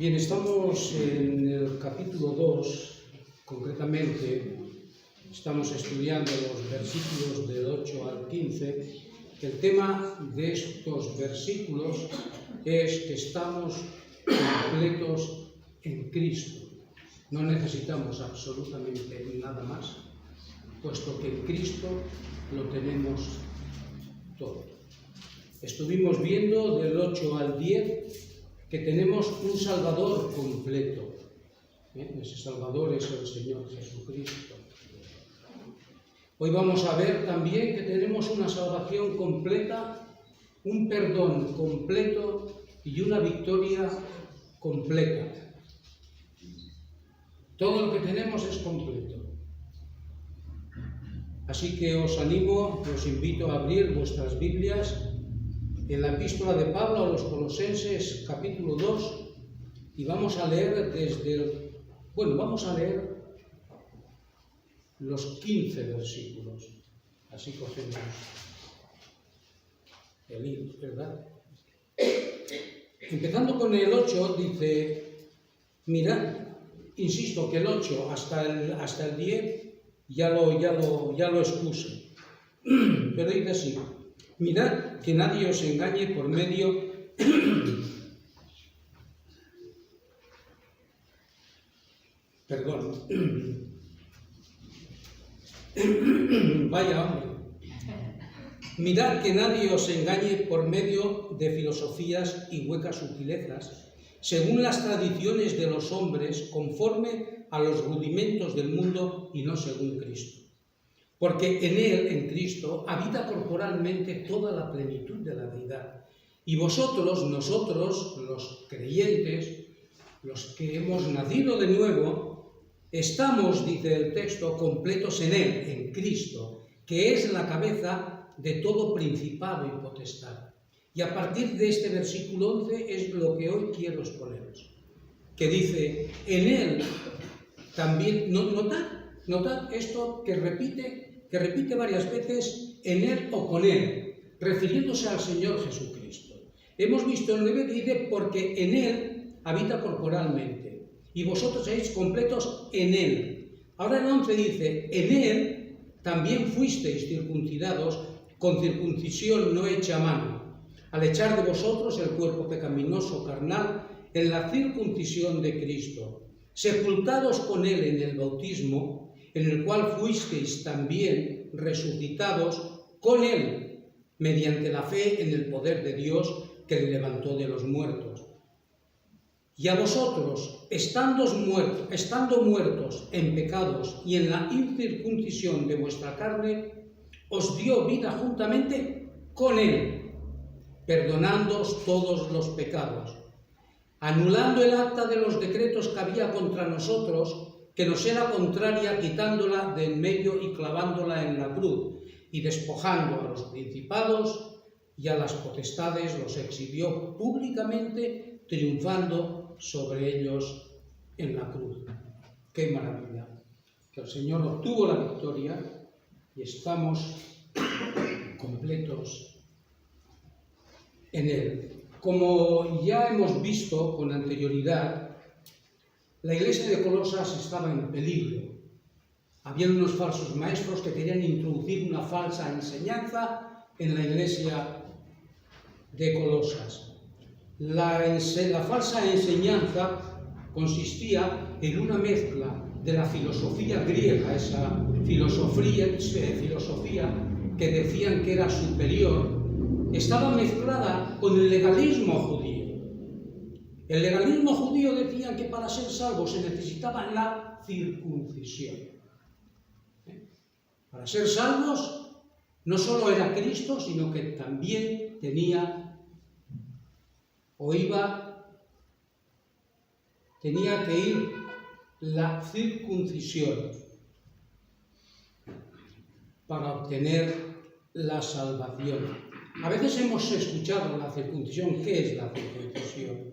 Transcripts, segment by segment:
Bien, estamos en el capítulo 2, concretamente estamos estudiando los versículos del 8 al 15. El tema de estos versículos es que estamos completos en Cristo. No necesitamos absolutamente nada más, puesto que en Cristo lo tenemos todo. Estuvimos viendo del 8 al 10 que tenemos un Salvador completo. Ese Salvador es el Señor Jesucristo. Hoy vamos a ver también que tenemos una salvación completa, un perdón completo y una victoria completa. Todo lo que tenemos es completo. Así que os animo, os invito a abrir vuestras Biblias en la epístola de Pablo a los Colosenses, capítulo 2, y vamos a leer vamos a leer los 15 versículos. Así cogemos el hilo, ¿verdad? Empezando con el 8, dice, mirad, insisto que el 8 hasta el 10 ya lo expuse, pero dice así, mirad que nadie os engañe por medio vaya hombre. Mirad que nadie os engañe por medio de filosofías y huecas sutilezas, según las tradiciones de los hombres, conforme a los rudimentos del mundo y no según Cristo. Porque en Él, en Cristo, habita corporalmente toda la plenitud de la deidad. Y nosotros, los creyentes, los que hemos nacido de nuevo, estamos, dice el texto, completos en Él, en Cristo, que es la cabeza de todo principado y potestad. Y a partir de este versículo 11 es lo que hoy quiero exponeros, que dice, en Él también, notad esto que repite varias veces, en Él o con Él, refiriéndose al Señor Jesucristo. Hemos visto el 9 que dice, porque en Él habita corporalmente, y vosotros seáis completos en Él. Ahora el 11 dice, en Él también fuisteis circuncidados con circuncisión no hecha a mano, al echar de vosotros el cuerpo pecaminoso carnal en la circuncisión de Cristo, sepultados con Él en el bautismo, en el cual fuisteis también resucitados con Él, mediante la fe en el poder de Dios que le levantó de los muertos. Y a vosotros, estando muertos en pecados y en la incircuncisión de vuestra carne, os dio vida juntamente con Él, perdonándoos todos los pecados, anulando el acta de los decretos que había contra nosotros, que nos era contraria, quitándola de en medio y clavándola en la cruz, y despojando a los principados y a las potestades, los exhibió públicamente, triunfando sobre ellos en la cruz. ¡Qué maravilla! Que el Señor obtuvo la victoria y estamos completos en Él. Como ya hemos visto con anterioridad, la iglesia de Colosas estaba en peligro. Había unos falsos maestros que querían introducir una falsa enseñanza en la iglesia de Colosas. La falsa enseñanza consistía en una mezcla de la filosofía griega, esa filosofía que decían que era superior, estaba mezclada con el legalismo judío. El legalismo judío decía que para ser salvos se necesitaba la circuncisión. Para ser salvos no solo era Cristo, sino que también tenía que ir la circuncisión para obtener la salvación. A veces hemos escuchado la circuncisión. ¿Qué es la circuncisión?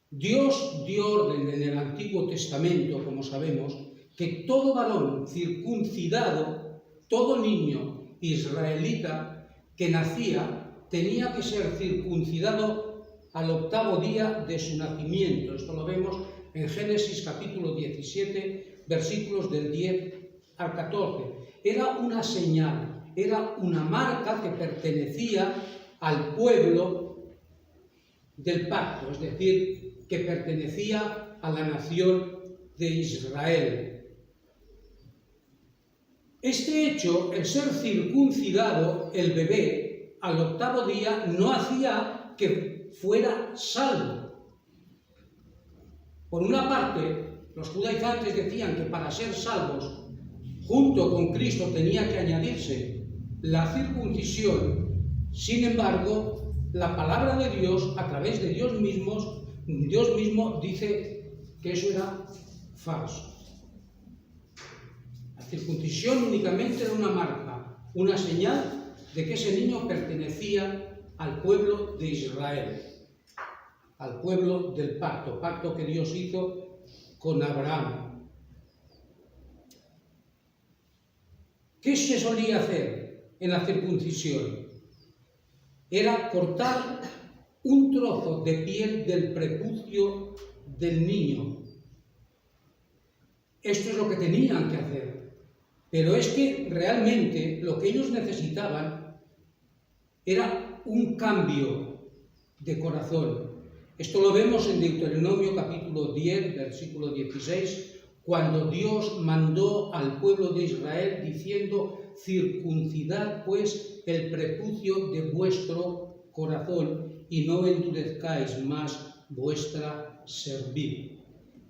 Dios dio orden en el Antiguo Testamento, como sabemos, que todo varón circuncidado, todo niño israelita que nacía, tenía que ser circuncidado al octavo día de su nacimiento. Esto lo vemos en Génesis capítulo 17, versículos del 10 al 14. Era una señal, era una marca que pertenecía al pueblo del pacto, es decir, que pertenecía a la nación de Israel. Este hecho, el ser circuncidado, el bebé, al octavo día, no hacía que fuera salvo. Por una parte, los judaizantes decían que para ser salvos, junto con Cristo tenía que añadirse la circuncisión. Sin embargo, la palabra de Dios, a través de Dios mismo dice que eso era falso. La circuncisión únicamente era una marca, una señal de que ese niño pertenecía al pueblo de Israel, al pueblo del pacto que Dios hizo con Abraham. ¿Qué se solía hacer en la circuncisión? Era cortar un trozo de piel del prepucio del niño. Esto es lo que tenían que hacer. Pero es que realmente lo que ellos necesitaban era un cambio de corazón. Esto lo vemos en Deuteronomio capítulo 10, versículo 16, cuando Dios mandó al pueblo de Israel diciendo: circuncidad pues el prepucio de vuestro corazón y no endurezcáis más vuestra cerviz.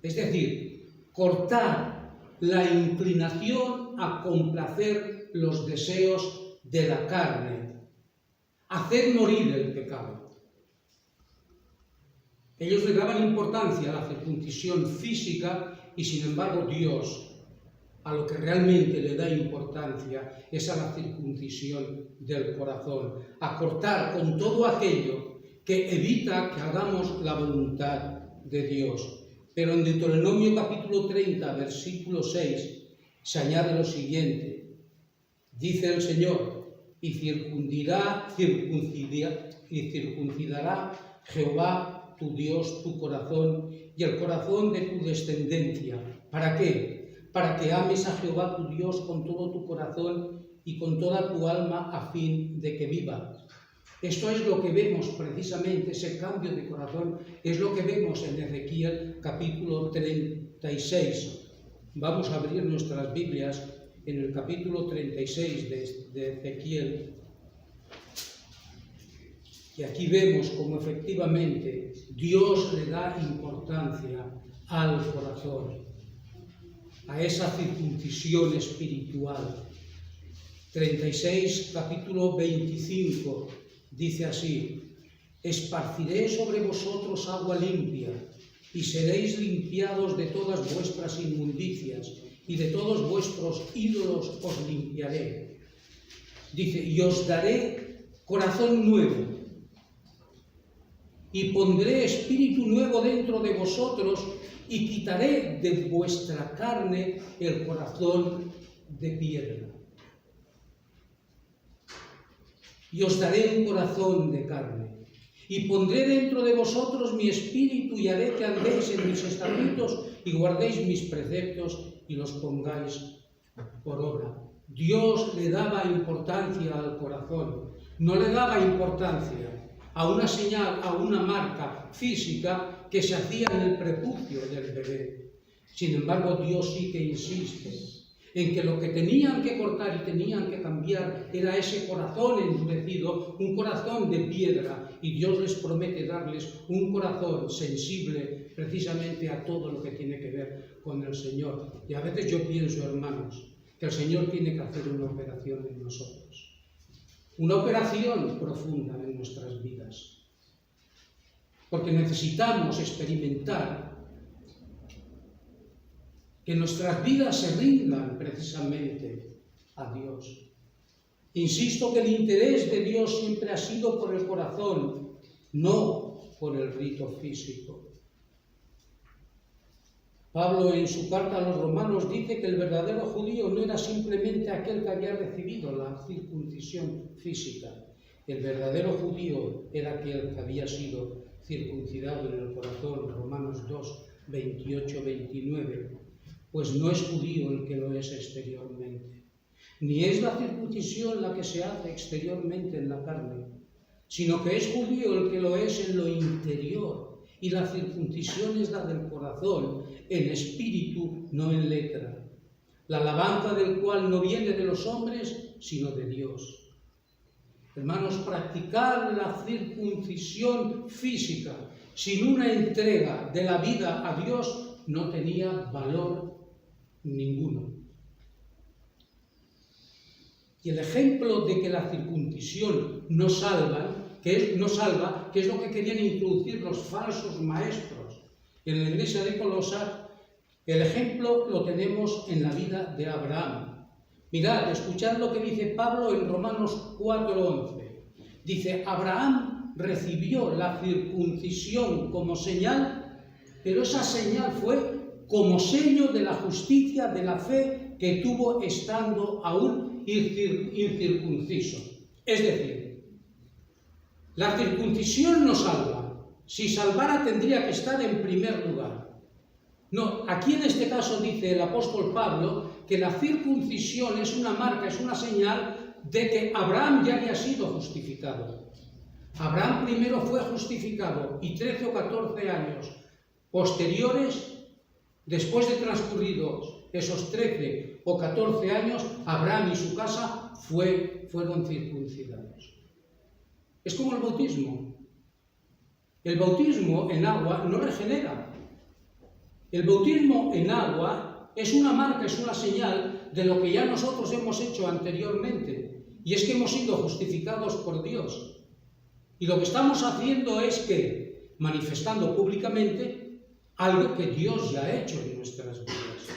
Es decir, cortar la inclinación a complacer los deseos de la carne, hacer morir el pecado. Ellos le daban importancia a la circuncisión física y, sin embargo, Dios, a lo que realmente le da importancia es a la circuncisión del corazón, a cortar con todo aquello que evita que hagamos la voluntad de Dios. Pero en Deuteronomio capítulo 30, versículo 6, se añade lo siguiente. Dice el Señor: y circuncidará Jehová tu Dios tu corazón y el corazón de tu descendencia. ¿Para qué? Para que ames a Jehová tu Dios con todo tu corazón y con toda tu alma, a fin de que vivas. Esto es lo que vemos precisamente, ese cambio de corazón, es lo que vemos en Ezequiel capítulo 36. Vamos a abrir nuestras Biblias en el capítulo 36 de Ezequiel. Y aquí vemos cómo efectivamente Dios le da importancia al corazón, a esa circuncisión espiritual. 36, capítulo 25. Dice así: esparciré sobre vosotros agua limpia, y seréis limpiados de todas vuestras inmundicias, y de todos vuestros ídolos os limpiaré. Dice: y os daré corazón nuevo, y pondré espíritu nuevo dentro de vosotros, y quitaré de vuestra carne el corazón de piedra. Y os daré un corazón de carne, y pondré dentro de vosotros mi espíritu, y haré que andéis en mis estatutos, y guardéis mis preceptos, y los pongáis por obra. Dios le daba importancia al corazón, no le daba importancia a una señal, a una marca física que se hacía en el prepucio del bebé. Sin embargo, Dios sí que insiste en que lo que tenían que cortar y tenían que cambiar era ese corazón endurecido, un corazón de piedra, y Dios les promete darles un corazón sensible precisamente a todo lo que tiene que ver con el Señor. Y a veces yo pienso, hermanos, que el Señor tiene que hacer una operación en nosotros, una operación profunda en nuestras vidas, porque necesitamos experimentar que nuestras vidas se rindan precisamente a Dios. Insisto que el interés de Dios siempre ha sido por el corazón, no por el rito físico. Pablo, en su carta a los Romanos, dice que el verdadero judío no era simplemente aquel que había recibido la circuncisión física. El verdadero judío era aquel que había sido circuncidado en el corazón, Romanos 2, 28, 29, pues no es judío el que lo es exteriormente, ni es la circuncisión la que se hace exteriormente en la carne, sino que es judío el que lo es en lo interior, y la circuncisión es la del corazón, en espíritu, no en letra, la alabanza del cual no viene de los hombres, sino de Dios. Hermanos, practicar la circuncisión física sin una entrega de la vida a Dios no tenía valor ninguno. Y el ejemplo de que la circuncisión no salva, que es lo que querían introducir los falsos maestros en la iglesia de Colosas, el ejemplo lo tenemos en la vida de Abraham. Mirad, escuchad lo que dice Pablo en Romanos 4:11. Dice, Abraham recibió la circuncisión como señal, pero esa señal fue como sello de la justicia de la fe que tuvo estando aún incircunciso. Es decir, la circuncisión no salva. Si salvara tendría que estar en primer lugar. No, aquí en este caso dice el apóstol Pablo que la circuncisión es una marca, es una señal de que Abraham ya había sido justificado. Abraham primero fue justificado y 13 o 14 años posteriores, después de transcurridos esos 13 o 14 años, Abraham y su casa fueron circuncidados. Es como el bautismo. El bautismo en agua no regenera. El bautismo en agua es una marca, es una señal de lo que ya nosotros hemos hecho anteriormente, y es que hemos sido justificados por Dios. Y lo que estamos haciendo es que, manifestando públicamente algo que Dios ya ha hecho en nuestras vidas.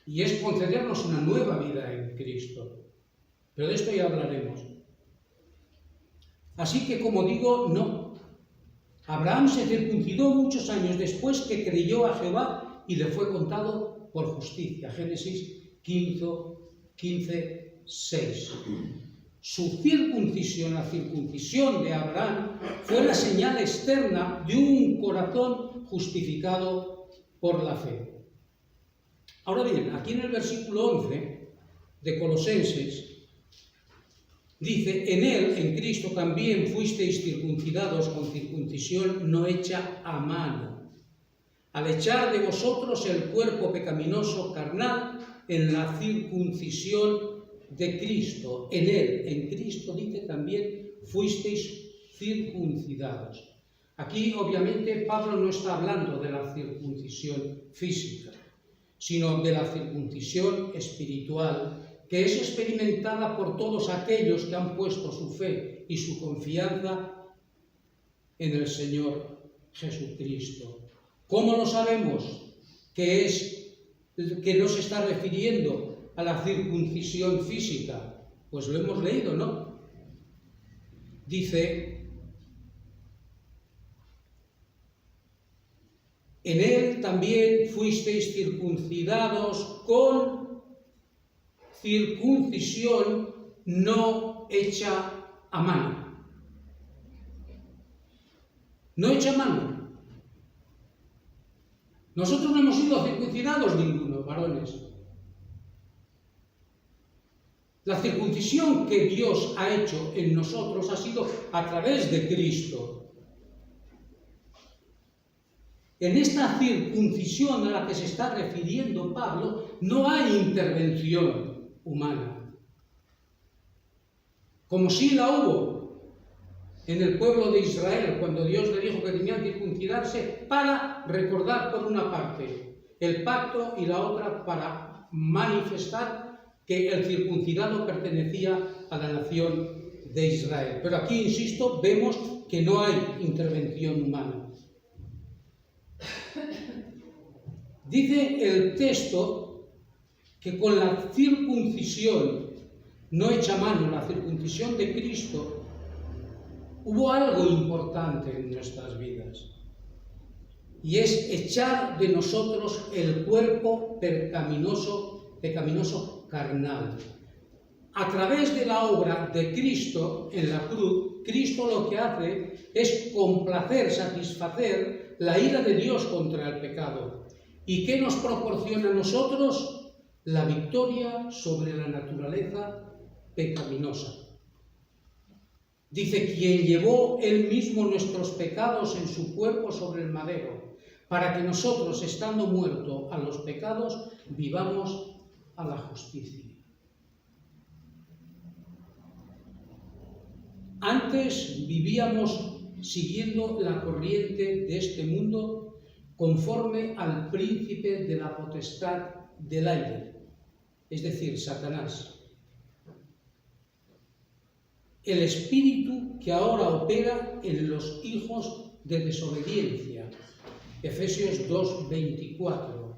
Y es concedernos una nueva vida en Cristo. Pero de esto ya hablaremos. Así que, como digo, no. Abraham se circuncidó muchos años después que creyó a Jehová y le fue contado por justicia. Génesis 15, 6. Su circuncisión, la circuncisión de Abraham, fue la señal externa de un corazón justificado por la fe. Ahora bien, aquí en el versículo 11 de Colosenses, dice, en él, en Cristo, también fuisteis circuncidados con circuncisión no hecha a mano, al echar de vosotros el cuerpo pecaminoso carnal en la circuncisión de Cristo. En él, en Cristo, dice también, fuisteis circuncidados. Aquí, obviamente, Pablo no está hablando de la circuncisión física, sino de la circuncisión espiritual, que es experimentada por todos aquellos que han puesto su fe y su confianza en el Señor Jesucristo. ¿Cómo lo sabemos? Que no se está refiriendo a la circuncisión física. Pues lo hemos leído, ¿no? Dice, en él también fuisteis circuncidados con circuncisión no hecha a mano. No hecha a mano. Nosotros no hemos sido circuncidados ninguno, varones. La circuncisión que Dios ha hecho en nosotros ha sido a través de Cristo. En esta circuncisión a la que se está refiriendo Pablo no hay intervención humana, como sí la hubo en el pueblo de Israel, cuando Dios le dijo que tenían que circuncidarse para recordar por una parte el pacto y la otra para manifestar que el circuncidado pertenecía a la nación de Israel. Pero aquí, insisto, vemos que no hay intervención humana. Dice el texto que con la circuncisión no hecha a mano, la circuncisión de Cristo, hubo algo importante en nuestras vidas, y es echar de nosotros el cuerpo pecaminoso carnal. A través de la obra de Cristo en la cruz, Cristo lo que hace es complacer, satisfacer la ira de Dios contra el pecado. ¿Y qué nos proporciona a nosotros? La victoria sobre la naturaleza pecaminosa. Dice, quien llevó él mismo nuestros pecados en su cuerpo sobre el madero, para que nosotros, estando muertos a los pecados, vivamos a la justicia. Antes vivíamos siguiendo la corriente de este mundo conforme al príncipe de la potestad del aire, es decir, Satanás. El espíritu que ahora opera en los hijos de desobediencia. Efesios 2:24.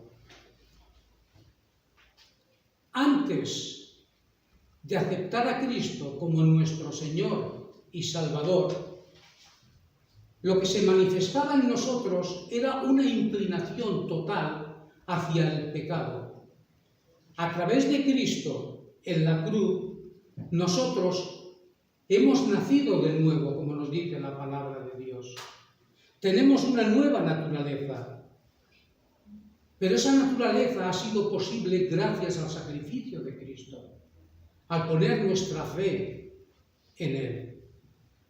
Antes de aceptar a Cristo como nuestro Señor y Salvador, lo que se manifestaba en nosotros era una inclinación total hacia el pecado. A través de Cristo en la cruz, nosotros hemos nacido de nuevo, como nos dice la palabra de Dios. Tenemos una nueva naturaleza, pero esa naturaleza ha sido posible gracias al sacrificio de Cristo, al poner nuestra fe en Él.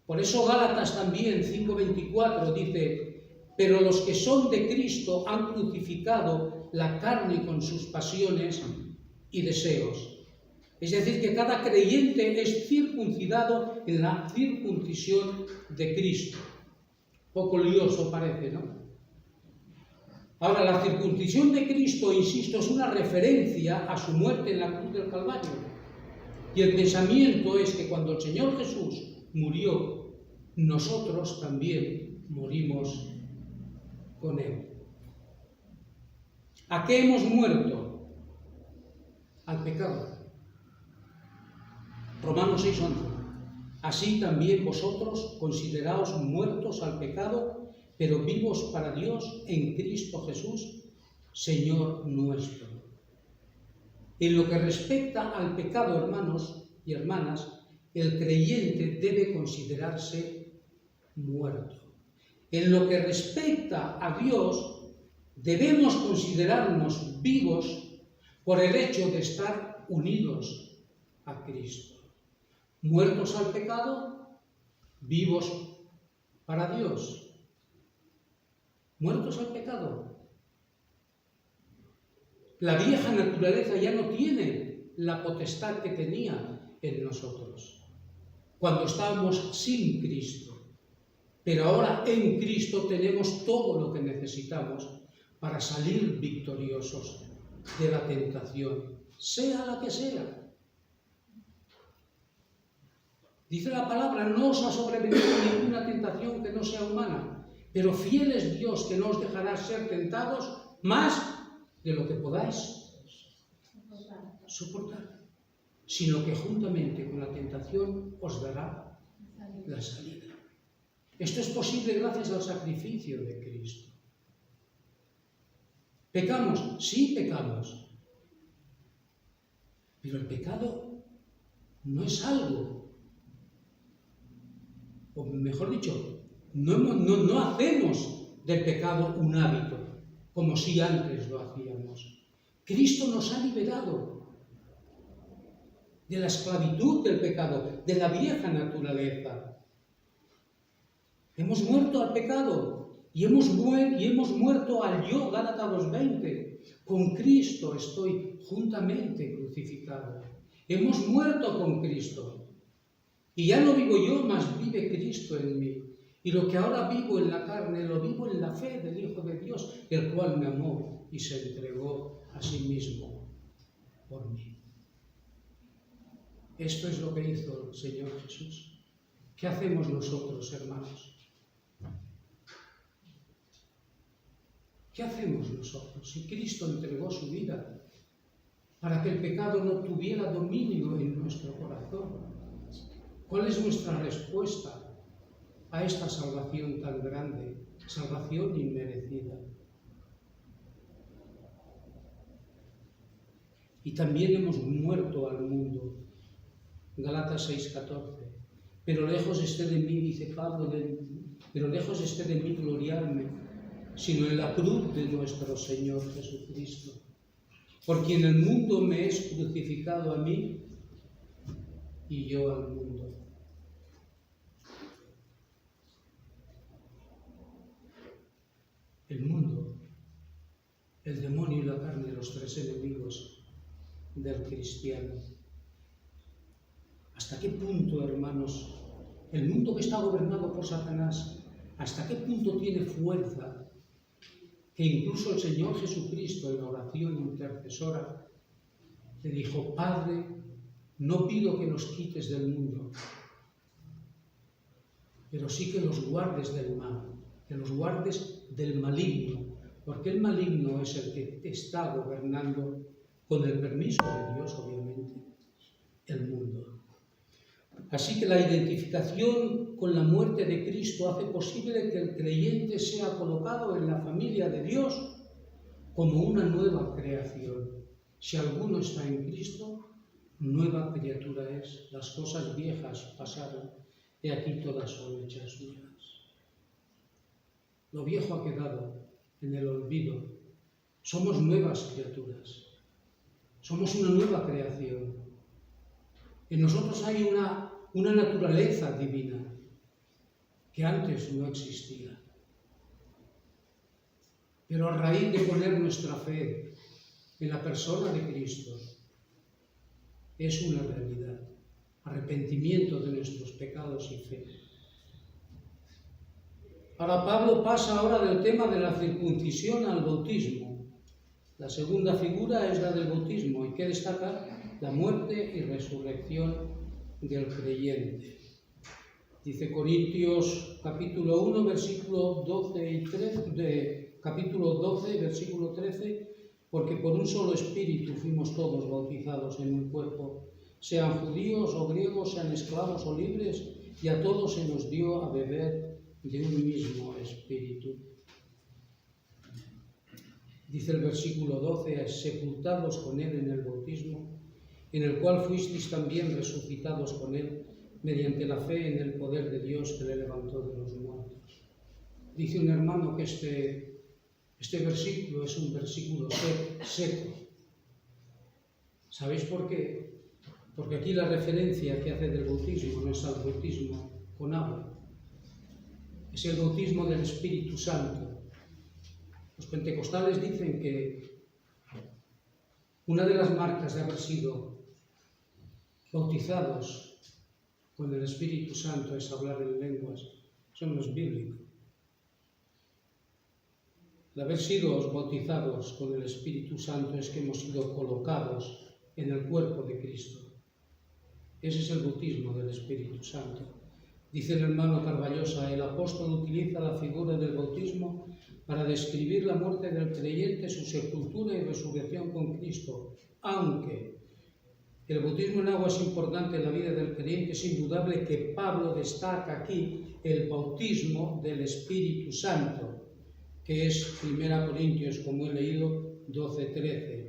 Por eso Gálatas también 5:24 dice, pero los que son de Cristo han crucificado la carne con sus pasiones y deseos. Es decir, que cada creyente es circuncidado en la circuncisión de Cristo. Poco lioso parece, ¿no? Ahora, la circuncisión de Cristo, insisto, es una referencia a su muerte en la cruz del Calvario. Y el pensamiento es que cuando el Señor Jesús murió, nosotros también morimos con Él. ¿A qué hemos muerto? Al pecado. Romanos 6:11. Así también vosotros consideraos muertos al pecado, pero vivos para Dios en Cristo Jesús, Señor nuestro. En lo que respecta al pecado, hermanos y hermanas, el creyente debe considerarse muerto. En lo que respecta a Dios, debemos considerarnos vivos por el hecho de estar unidos a Cristo. Muertos al pecado, vivos para Dios. Muertos al pecado. La vieja naturaleza ya no tiene la potestad que tenía en nosotros cuando estábamos sin Cristo. Pero ahora en Cristo tenemos todo lo que necesitamos para salir victoriosos de la tentación, sea la que sea. Dice la palabra, no os ha sobrevenido ninguna tentación que no sea humana, pero fiel es Dios que no os dejará ser tentados más de lo que podáis soportar, sino que juntamente con la tentación os dará la salida. Esto es posible gracias al sacrificio de Cristo. ¿Pecamos? Sí, pecamos. Pero el pecado no es algo, o mejor dicho, no hacemos del pecado un hábito, como si antes lo hacíamos. Cristo nos ha liberado de la esclavitud del pecado, de la vieja naturaleza. Hemos muerto al pecado y hemos muerto al yo, Gálatas 2:20. Con Cristo estoy juntamente crucificado. Hemos muerto con Cristo. Y ya no vivo yo, mas vive Cristo en mí. Y lo que ahora vivo en la carne, lo vivo en la fe del Hijo de Dios, el cual me amó y se entregó a sí mismo por mí. Esto es lo que hizo el Señor Jesús. ¿Qué hacemos nosotros, hermanos? ¿Qué hacemos nosotros? Si Cristo entregó su vida para que el pecado no tuviera dominio en nuestro corazón, ¿cuál es nuestra respuesta a esta salvación tan grande, salvación inmerecida? Y también hemos muerto al mundo. Gálatas 6:14. Pero lejos esté de mí, dice Pablo, pero lejos esté de mí gloriarme, sino en la cruz de nuestro Señor Jesucristo, por quien el mundo me es crucificado a mí y yo al mundo. El mundo, el demonio y la carne, los tres enemigos del cristiano. ¿Hasta qué punto, hermanos, el mundo que está gobernado por Satanás, hasta qué punto tiene fuerza que incluso el Señor Jesucristo en la oración intercesora le dijo: Padre, no pido que los quites del mundo, pero sí que los guardes del mal, que los guardes del maligno, porque el maligno es el que está gobernando, con el permiso de Dios, obviamente, el mundo. Así que la identificación con la muerte de Cristo hace posible que el creyente sea colocado en la familia de Dios como una nueva creación. Si alguno está en Cristo, nueva criatura es. Las cosas viejas pasaron, y aquí todas son hechas nuevas. Lo viejo ha quedado en el olvido. Somos nuevas criaturas. Somos una nueva creación. En nosotros hay una naturaleza divina que antes no existía. Pero a raíz de poner nuestra fe en la persona de Cristo, es una realidad. Arrepentimiento de nuestros pecados y fe. Ahora Pablo pasa ahora del tema de la circuncisión al bautismo. La segunda figura es la del bautismo. ¿Y qué destaca? La muerte y resurrección del creyente. Dice Corintios capítulo 1, versículo 12 y 13, capítulo 12, versículo 13, porque por un solo espíritu fuimos todos bautizados en un cuerpo, sean judíos o griegos, sean esclavos o libres, y a todos se nos dio a beber de un mismo espíritu. Dice el versículo 12, sepultados con él en el bautismo, en el cual fuisteis también resucitados con él, mediante la fe en el poder de Dios que le levantó de los muertos. Dice un hermano que este versículo es un versículo seco. ¿Sabéis por qué? Porque aquí la referencia que hace del bautismo no es al bautismo con agua, es el bautismo del Espíritu Santo. Los pentecostales dicen que una de las marcas de haber sido bautizados con el Espíritu Santo es hablar en lenguas. Eso no es bíblico. El haber sido bautizados con el Espíritu Santo es que hemos sido colocados en el cuerpo de Cristo. Ese es el bautismo del Espíritu Santo. Dice el hermano Carballosa, el apóstol utiliza la figura del bautismo para describir la muerte del creyente, su sepultura y resurrección con Cristo. Aunque el bautismo en agua es importante en la vida del creyente, es indudable que Pablo destaca aquí el bautismo del Espíritu Santo, que es 1 Corintios, como he leído, 12:13.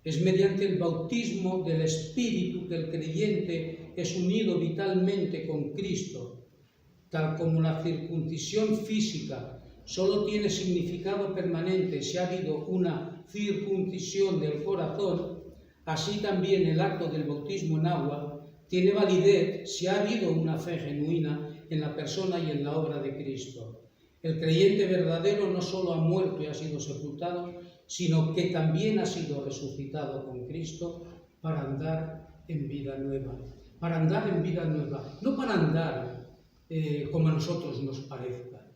Es mediante el bautismo del Espíritu que el creyente es unido vitalmente con Cristo, tal como la circuncisión física solo tiene significado permanente si ha habido una circuncisión del corazón, así también el acto del bautismo en agua tiene validez si ha habido una fe genuina en la persona y en la obra de Cristo. El creyente verdadero no solo ha muerto y ha sido sepultado, sino que también ha sido resucitado con Cristo para andar en vida nueva. Para andar en vida nueva, no para andar como a nosotros nos parezca.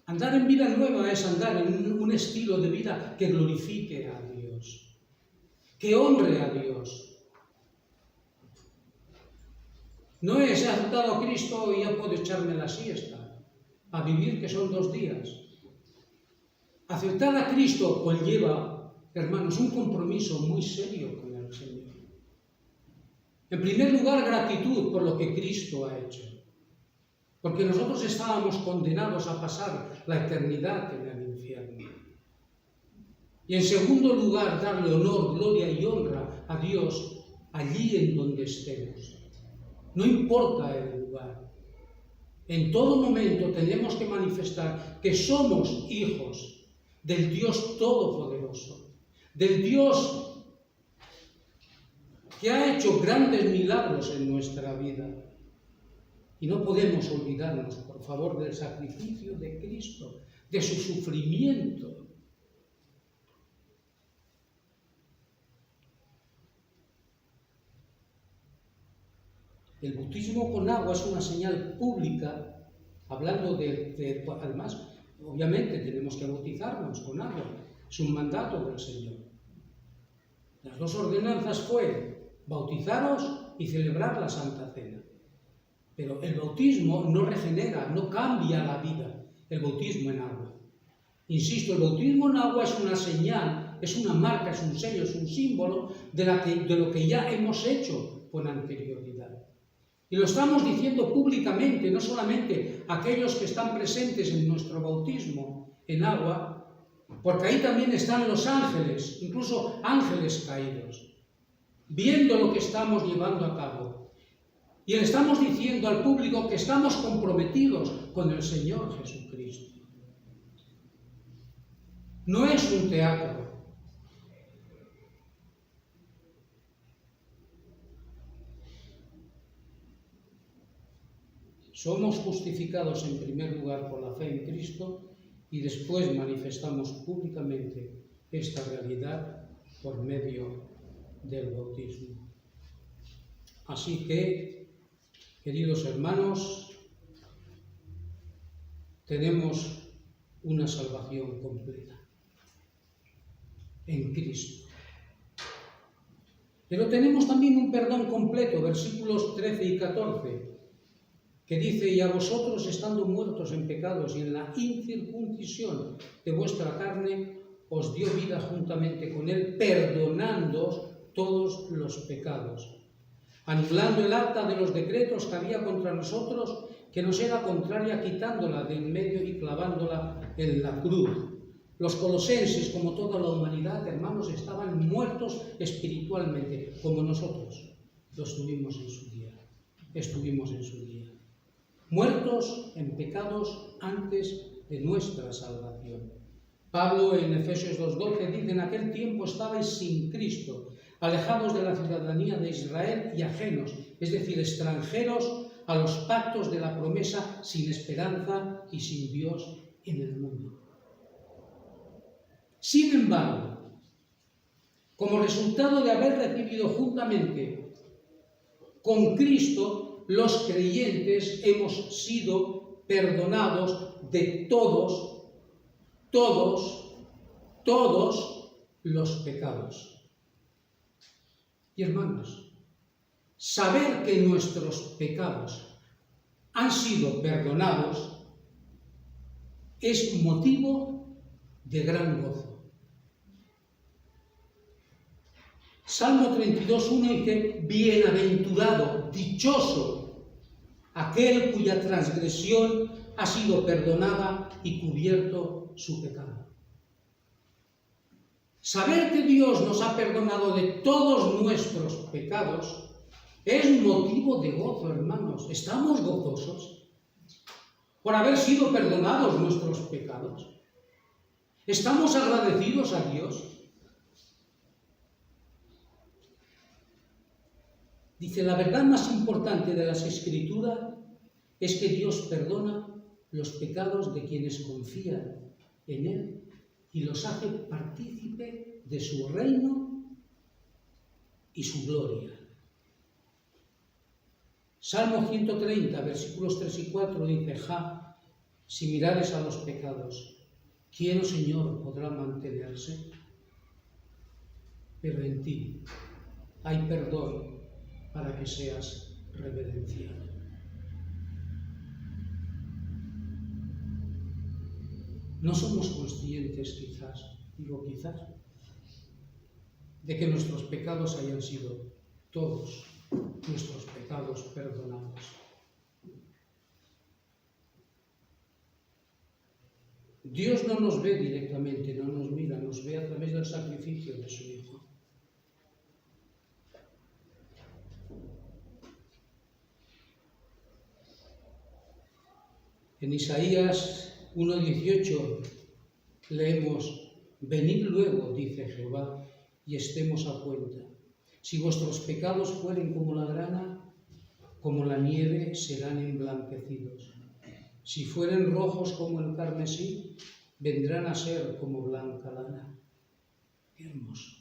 Andar en vida nueva es andar en un estilo de vida que glorifique a Dios, que honre a Dios. No es, he aceptado a Cristo y ya puedo echarme la siesta, a vivir que son 2 días. Aceptar a Cristo conlleva, hermanos, un compromiso muy serio con el Señor. En primer lugar, gratitud por lo que Cristo ha hecho, porque nosotros estábamos condenados a pasar la eternidad en el infierno. Y en segundo lugar, darle honor, gloria y honra a Dios allí en donde estemos. no importa el lugar. En todo momento tenemos que manifestar que somos hijos del Dios Todopoderoso, del Dios que ha hecho grandes milagros en nuestra vida. Y no podemos olvidarnos, por favor, del sacrificio de Cristo, de su sufrimiento. El bautismo con agua es una señal pública, hablando además, obviamente tenemos que bautizarnos con agua, es un mandato del Señor. Las dos ordenanzas fue bautizaros y celebrar la Santa Cena. Pero el bautismo no regenera, no cambia la vida, el bautismo en agua. Insisto, el bautismo en agua es una señal, es una marca, es un sello, es un símbolo de lo que ya hemos hecho con anterioridad. Y lo estamos diciendo públicamente, no solamente aquellos que están presentes en nuestro bautismo en agua, porque ahí también están los ángeles, incluso ángeles caídos, viendo lo que estamos llevando a cabo. Y le estamos diciendo al público que estamos comprometidos con el Señor Jesucristo. No es un teatro. Somos justificados en primer lugar por la fe en Cristo y después manifestamos públicamente esta realidad por medio del bautismo. Así que, queridos hermanos, tenemos una salvación completa en Cristo. Pero tenemos también un perdón completo, versículos 13 y 14, que dice: y a vosotros, estando muertos en pecados y en la incircuncisión de vuestra carne, os dio vida juntamente con él, perdonándoos todos los pecados, anulando el acta de los decretos que había contra nosotros, que nos era contraria, quitándola de en medio y clavándola en la cruz. Los colosenses, como toda la humanidad, hermanos, estaban muertos espiritualmente, como nosotros lo estuvimos en su día. Muertos en pecados antes de nuestra salvación. Pablo en Efesios 2:12 dice: en aquel tiempo estabais sin Cristo, alejados de la ciudadanía de Israel y ajenos, es decir, extranjeros a los pactos de la promesa, sin esperanza y sin Dios en el mundo. Sin embargo, como resultado de haber recibido juntamente con Cristo, los creyentes hemos sido perdonados de todos los pecados. Y hermanos, saber que nuestros pecados han sido perdonados es motivo de gran gozo. Salmo 32:1 dice: bienaventurado, dichoso, aquel cuya transgresión ha sido perdonada y cubierto su pecado. Saber que Dios nos ha perdonado de todos nuestros pecados es motivo de gozo, hermanos. ¿Estamos gozosos por haber sido perdonados nuestros pecados? ¿Estamos agradecidos a Dios? Dice: la verdad más importante de las Escrituras es que Dios perdona los pecados de quienes confían en Él y los hace partícipe de su reino y su gloria. Salmo 130, versículos 3 y 4 dice: si mirares a los pecados, ¿quién, oh Señor, podrá mantenerse? Pero en ti hay perdón para que seas reverenciado. No somos conscientes, quizás, de que nuestros pecados hayan sido todos nuestros pecados perdonados. Dios no nos ve directamente, no nos mira, nos ve a través del sacrificio de su Hijo. En Isaías 1:18 leemos: venid luego, dice Jehová, y estemos a cuenta. Si vuestros pecados fueren como la grana, como la nieve serán emblanquecidos. Si fueren rojos como el carmesí, vendrán a ser como blanca lana. Qué hermoso.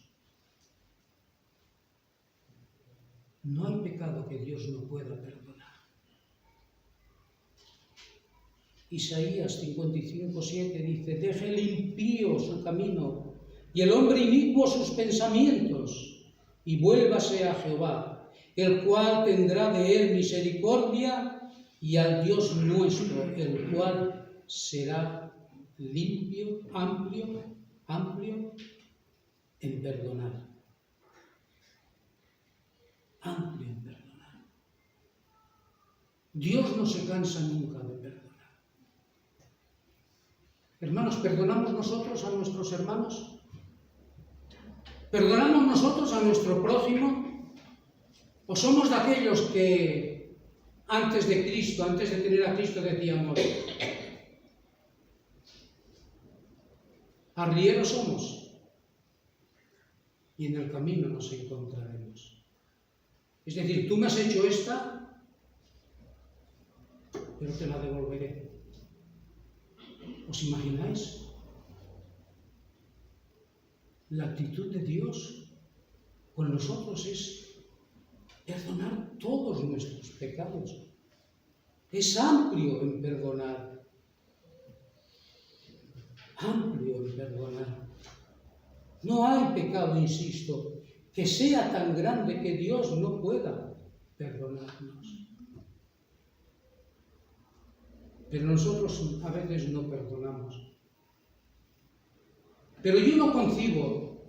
No hay pecado que Dios no pueda perdonar. Isaías 55:7 dice: deje el impío su camino y el hombre inicuo sus pensamientos, y vuélvase a Jehová, el cual tendrá de él misericordia, y al Dios nuestro, el cual será limpio, amplio en perdonar. Amplio en perdonar. Dios no se cansa nunca de perdonar. Hermanos, ¿perdonamos nosotros a nuestros hermanos? ¿Perdonamos nosotros a nuestro prójimo? ¿O somos de aquellos que antes de Cristo, antes de tener a Cristo, decíamos: arrieros somos y en el camino nos encontraremos? Es decir, tú me has hecho esta, pero te la devolveré. ¿Os imagináis? La actitud de Dios con nosotros es perdonar todos nuestros pecados. Es amplio en perdonar. Amplio en perdonar. No hay pecado, insisto, que sea tan grande que Dios no pueda perdonarnos. Pero nosotros a veces no perdonamos. Pero yo no concibo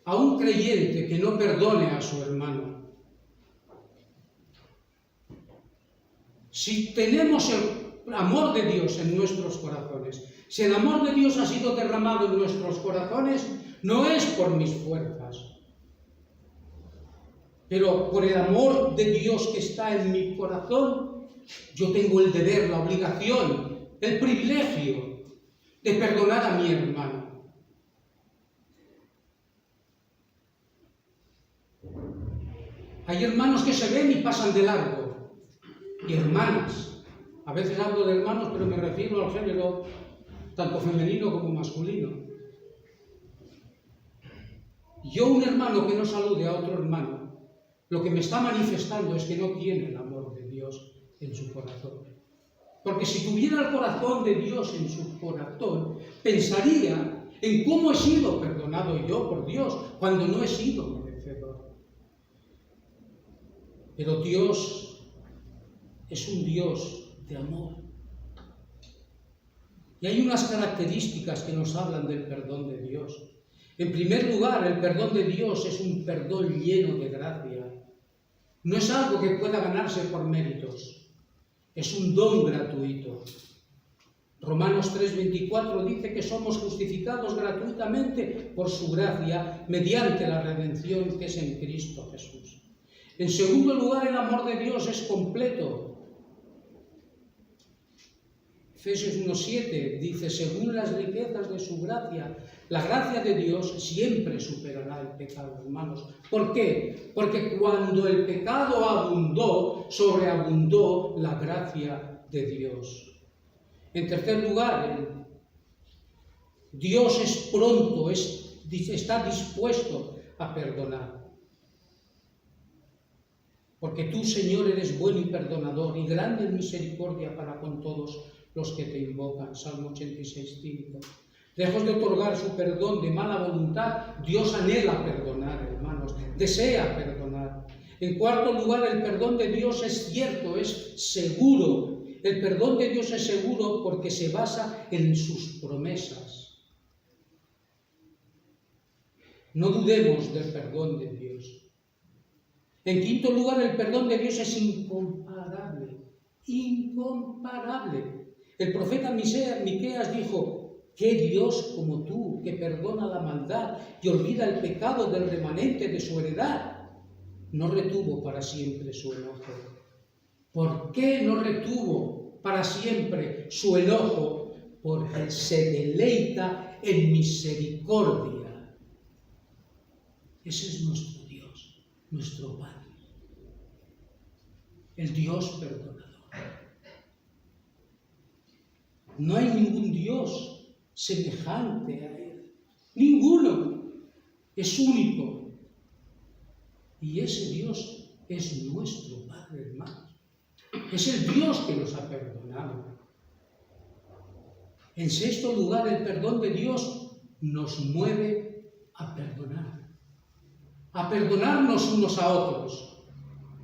a un creyente que no perdone a su hermano. Si tenemos el amor de Dios en nuestros corazones, si el amor de Dios ha sido derramado en nuestros corazones, no es por mis fuerzas, pero por el amor de Dios que está en mi corazón, yo tengo el deber, la obligación, el privilegio de perdonar a mi hermano. Hay hermanos que se ven y pasan de largo, y hermanas. A veces hablo de hermanos, pero me refiero al género tanto femenino como masculino. Yo, un hermano que no salude a otro hermano, lo que me está manifestando es que no tiene el amor de Dios en su corazón. Porque si tuviera el corazón de Dios en su corazón, pensaría en cómo he sido perdonado yo por Dios cuando no he sido merecedor. Pero Dios es un Dios de amor. Y hay unas características que nos hablan del perdón de Dios. En primer lugar, el perdón de Dios es un perdón lleno de gracia. No es algo que pueda ganarse por méritos. Es un don gratuito. Romanos 3:24 dice que somos justificados gratuitamente por su gracia mediante la redención que es en Cristo Jesús. En segundo lugar, el amor de Dios es completo. Efesios 1:7 dice: según las riquezas de su gracia, la gracia de Dios siempre superará el pecado, hermanos. ¿Por qué? Porque cuando el pecado abundó, sobreabundó la gracia de Dios. En tercer lugar, Dios es pronto, está dispuesto a perdonar. Porque tú, Señor, eres bueno y perdonador y grande en misericordia para con todos los que te invocan. Salmo 86:5. Lejos de otorgar su perdón de mala voluntad, Dios anhela perdonar, hermanos, desea perdonar. En cuarto lugar, el perdón de Dios es cierto, es seguro. El perdón de Dios es seguro porque se basa en sus promesas. No dudemos del perdón de Dios. En quinto lugar, el perdón de Dios es incomparable. Incomparable. El profeta Miqueas dijo: ¿qué Dios como tú, que perdona la maldad y olvida el pecado del remanente de su heredad? No retuvo para siempre su enojo. ¿Por qué no retuvo para siempre su enojo, porque se deleita en misericordia. Ese es nuestro Dios, nuestro Padre, el Dios perdonador. No hay ningún Dios semejante a Él, ninguno, es único. Y ese Dios es nuestro Padre, hermanos. Es el Dios que nos ha perdonado. En sexto lugar, el perdón de Dios nos mueve a perdonarnos unos a otros.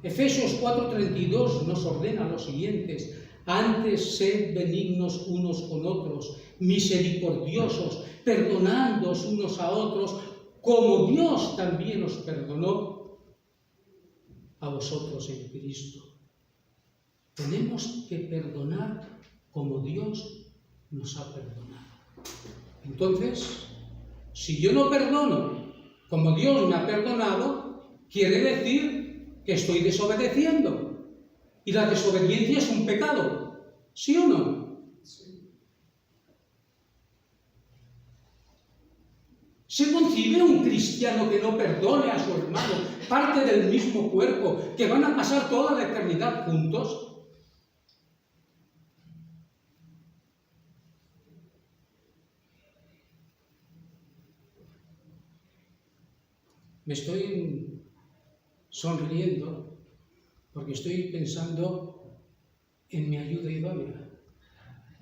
Efesios 4:32 nos ordena lo siguiente: antes sed benignos unos con otros, misericordiosos, perdonándoos unos a otros, como Dios también os perdonó a vosotros en Cristo. Tenemos que perdonar como Dios nos ha perdonado. Entonces, si yo no perdono como Dios me ha perdonado, quiere decir que estoy desobedeciendo. Y la desobediencia es un pecado, ¿sí o no? Sí. ¿Se concibe un cristiano que no perdone a su hermano, parte del mismo cuerpo, que van a pasar toda la eternidad juntos? Me estoy sonriendo porque estoy pensando en mi ayuda idónea.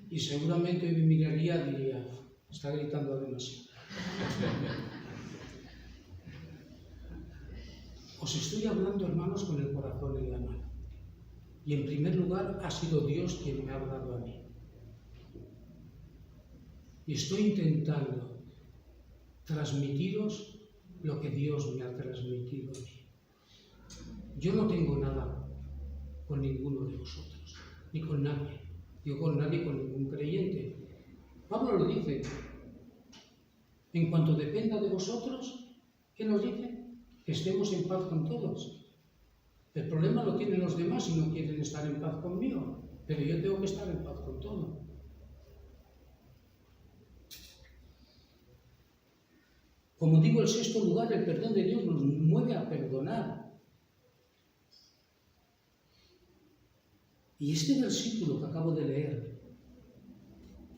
Y seguramente me miraría y diría, está gritando demasiado. Os estoy hablando, hermanos, con el corazón en la mano. Y en primer lugar ha sido Dios quien me ha hablado a mí. Y estoy intentando transmitiros lo que Dios me ha transmitido a mí. Yo no tengo nada con ninguno de vosotros, ni con nadie. Yo con nadie, con ningún creyente. Pablo lo dice. En cuanto dependa de vosotros, ¿qué nos dice? Que estemos en paz con todos. El problema lo tienen los demás y no quieren estar en paz conmigo, pero yo tengo que estar en paz con todo. Como digo, en sexto lugar, el perdón de Dios nos mueve a perdonar. Y este versículo que acabo de leer,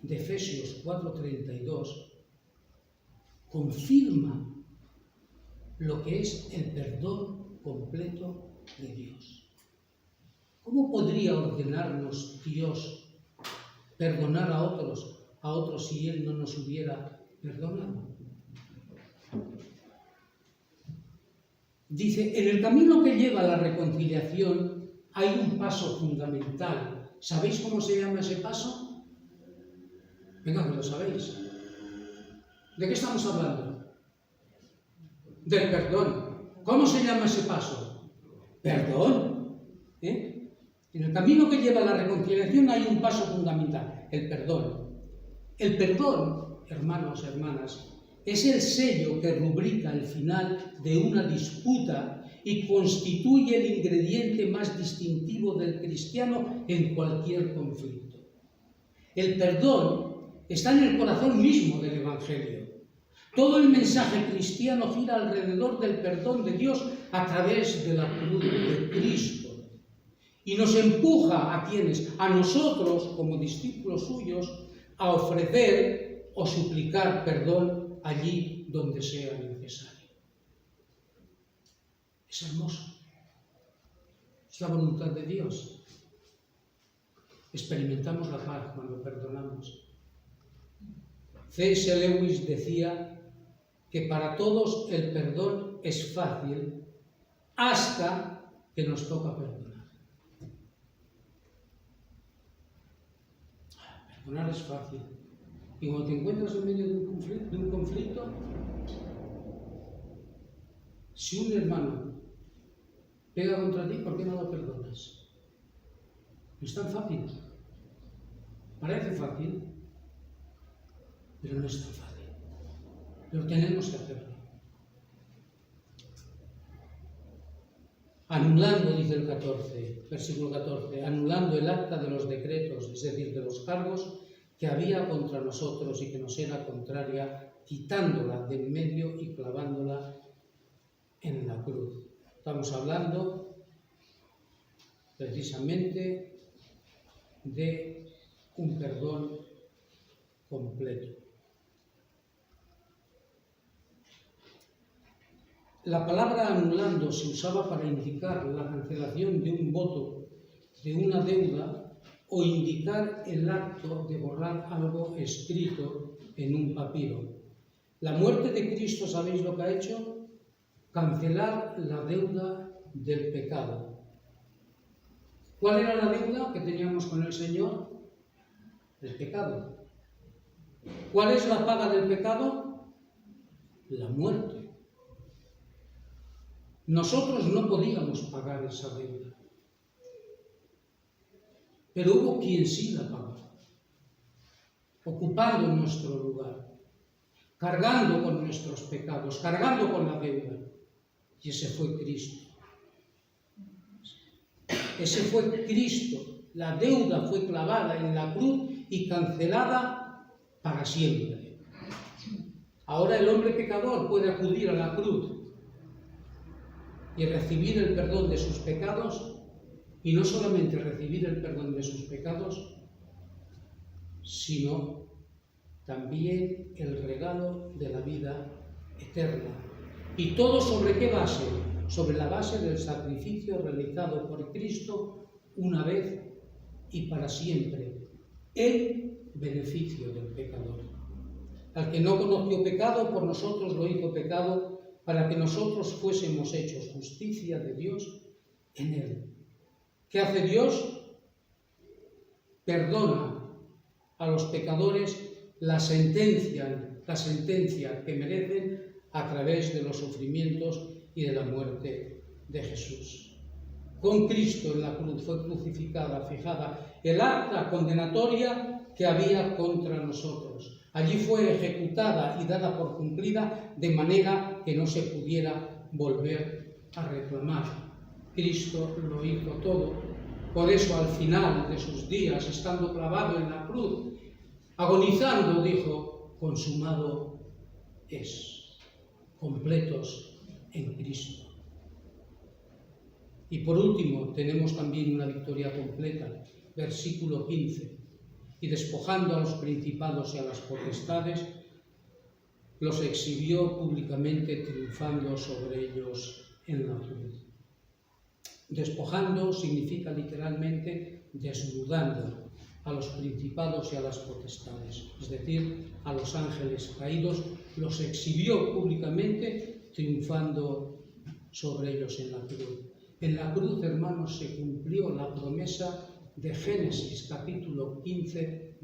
de Efesios 4:32, confirma lo que es el perdón completo de Dios. ¿Cómo podría ordenarnos Dios perdonar a otros si Él no nos hubiera perdonado? Dice, en el camino que lleva a la reconciliación hay un paso fundamental. ¿Sabéis cómo se llama ese paso? Venga, que lo sabéis. ¿De qué estamos hablando? Del perdón. ¿Cómo se llama ese paso? Perdón. En el camino que lleva a la reconciliación hay un paso fundamental, el perdón. El perdón, hermanos, hermanas, es el sello que rubrica el final de una disputa y constituye el ingrediente más distintivo del cristiano en cualquier conflicto. El perdón está en el corazón mismo del Evangelio. Todo el mensaje cristiano gira alrededor del perdón de Dios a través de la cruz de Cristo. Y nos empuja a quienes, a nosotros como discípulos suyos, a ofrecer o suplicar perdón allí donde sea necesario. Es hermoso. Es la voluntad de Dios. Experimentamos la paz cuando perdonamos. C.S. Lewis decía que para todos el perdón es fácil hasta que nos toca perdonar. Perdonar es fácil. Y cuando te encuentras en medio de un conflicto, si un hermano pega contra ti, ¿por qué no lo perdonas? No es tan fácil. Parece fácil, pero no es tan fácil. Pero tenemos que hacerlo. anulando, dice el 14, versículo 14, anulando el acta de los decretos, es decir, de los cargos que había contra nosotros y que nos era contraria, quitándola del medio y clavándola en la cruz. Estamos hablando precisamente de un perdón completo. La palabra anulando se usaba para indicar la cancelación de un voto, de una deuda, o indicar el acto de borrar algo escrito en un papiro. La muerte de Cristo, ¿sabéis lo que ha hecho? Cancelar la deuda del pecado. ¿Cuál era la deuda que teníamos con el Señor? El pecado. ¿Cuál es la paga del pecado? La muerte. Nosotros no podíamos pagar esa deuda, pero hubo quien sí la pagó, ocupando nuestro lugar, cargando con nuestros pecados, cargando con la deuda, y ese fue Cristo. Ese fue Cristo. La deuda fue clavada en la cruz y cancelada para siempre. Ahora el hombre pecador puede acudir a la cruz y recibir el perdón de sus pecados, y no solamente recibir el perdón de sus pecados, sino también el regalo de la vida eterna. ¿Y todo sobre qué base? Sobre la base del sacrificio realizado por Cristo una vez y para siempre, en beneficio del pecador. Al que no conoció pecado, por nosotros lo hizo pecado, para que nosotros fuésemos hechos justicia de Dios en él. ¿Qué hace Dios? Perdona a los pecadores la sentencia que merecen a través de los sufrimientos y de la muerte de Jesús. Con Cristo en la cruz fue crucificada, fijada el acta condenatoria que había contra nosotros. Allí fue ejecutada y dada por cumplida de manera que no se pudiera volver a reclamar. Cristo lo hizo todo. Por eso al final de sus días, estando clavado en la cruz, agonizando, dijo: consumado es. Completos en Cristo. Y por último, tenemos también una victoria completa. Versículo 15. Y despojando a los principados y a las potestades, los exhibió públicamente, triunfando sobre ellos en la cruz. Despojando significa literalmente desnudando a los principados y a las potestades, es decir, a los ángeles caídos, los exhibió públicamente, triunfando sobre ellos en la cruz. En la cruz, hermanos, se cumplió la promesa de Génesis, capítulo 15,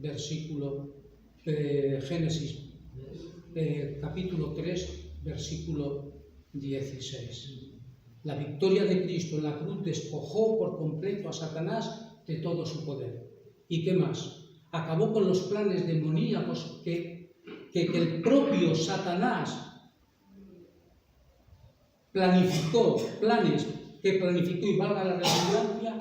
capítulo 3, versículo 16. La victoria de Cristo en la cruz despojó por completo a Satanás de todo su poder. ¿Y qué más? Acabó con los planes demoníacos que el propio Satanás planificó, y valga la redundancia,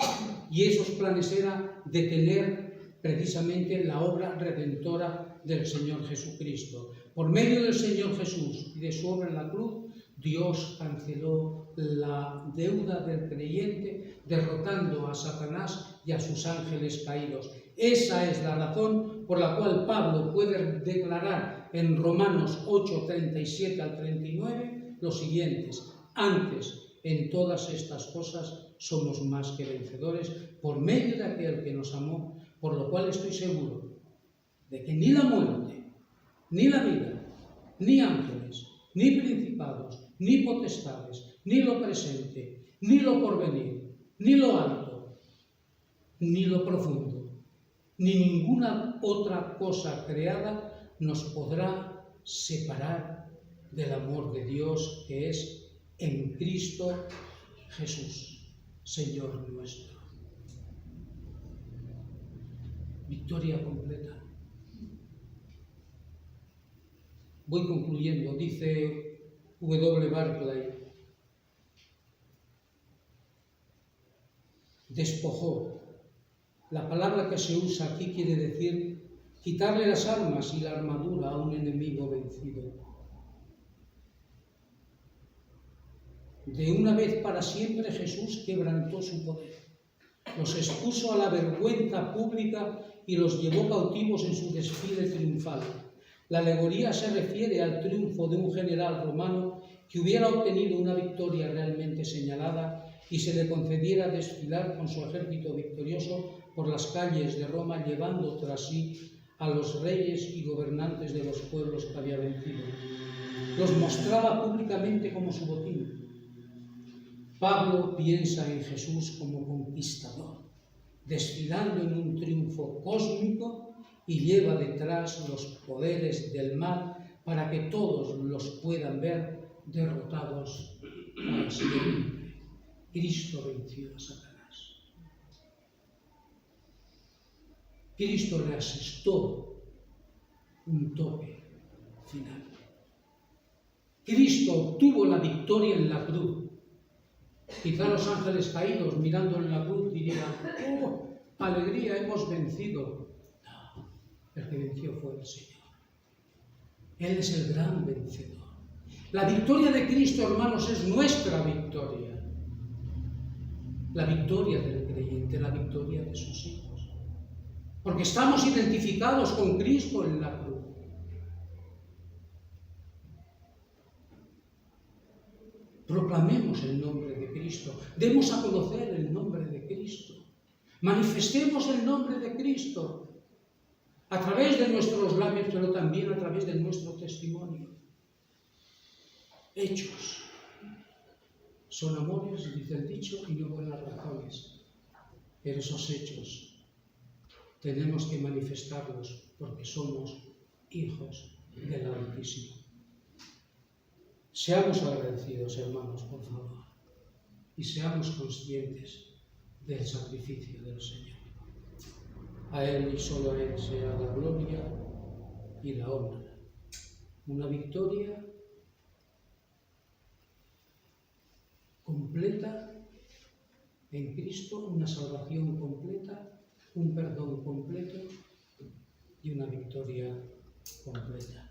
y esos planes eran detener precisamente la obra redentora del Señor Jesucristo. Por medio del Señor Jesús y de su obra en la cruz, Dios canceló la deuda del creyente, derrotando a Satanás y a sus ángeles caídos. Esa es la razón por la cual Pablo puede declarar en Romanos 8, 37 al 39 los siguientes: antes, en todas estas cosas somos más que vencedores por medio de aquel que nos amó, por lo cual estoy seguro de que ni la muerte, ni la vida, ni ángeles, ni principados, ni potestades, ni lo presente, ni lo porvenir, ni lo alto, ni lo profundo, ni ninguna otra cosa creada nos podrá separar del amor de Dios que es en Cristo Jesús, Señor nuestro. Victoria completa. Voy concluyendo. Dice W. Barclay: despojó. La palabra que se usa aquí quiere decir quitarle las armas y la armadura a un enemigo vencido. De una vez para siempre Jesús quebrantó su poder, los expuso a la vergüenza pública y los llevó cautivos en su desfile triunfal. La alegoría se refiere al triunfo de un general romano que hubiera obtenido una victoria realmente señalada y se le concediera desfilar con su ejército victorioso por las calles de Roma, llevando tras sí a los reyes y gobernantes de los pueblos que había vencido. Los mostraba públicamente como su botín. Pablo piensa en Jesús como conquistador, desfilando en un triunfo cósmico, y lleva detrás los poderes del mal para que todos los puedan ver derrotados para siempre. Cristo venció a Satanás. Cristo le asestó un tope final. Cristo obtuvo la victoria en la cruz. Quizá los ángeles caídos mirando en la cruz dirían: ¡oh, alegría, hemos vencido! No, el que venció fue el Señor. Él es el gran vencedor. La victoria de Cristo, hermanos, es nuestra victoria. La victoria del creyente, la victoria de sus hijos. Porque estamos identificados con Cristo en la cruz. Proclamemos el nombre de Cristo. Demos a conocer el nombre de Cristo. Manifestemos el nombre de Cristo a través de nuestros labios, pero también a través de nuestro testimonio. Hechos son amores, dice el dicho, y no buenas razones. Pero esos hechos tenemos que manifestarlos porque somos hijos del Altísimo. Seamos agradecidos, hermanos, por favor, y seamos conscientes del sacrificio del Señor. A Él y solo a Él sea la gloria y la honra. Una victoria completa en Cristo, una salvación completa, un perdón completo y una victoria completa.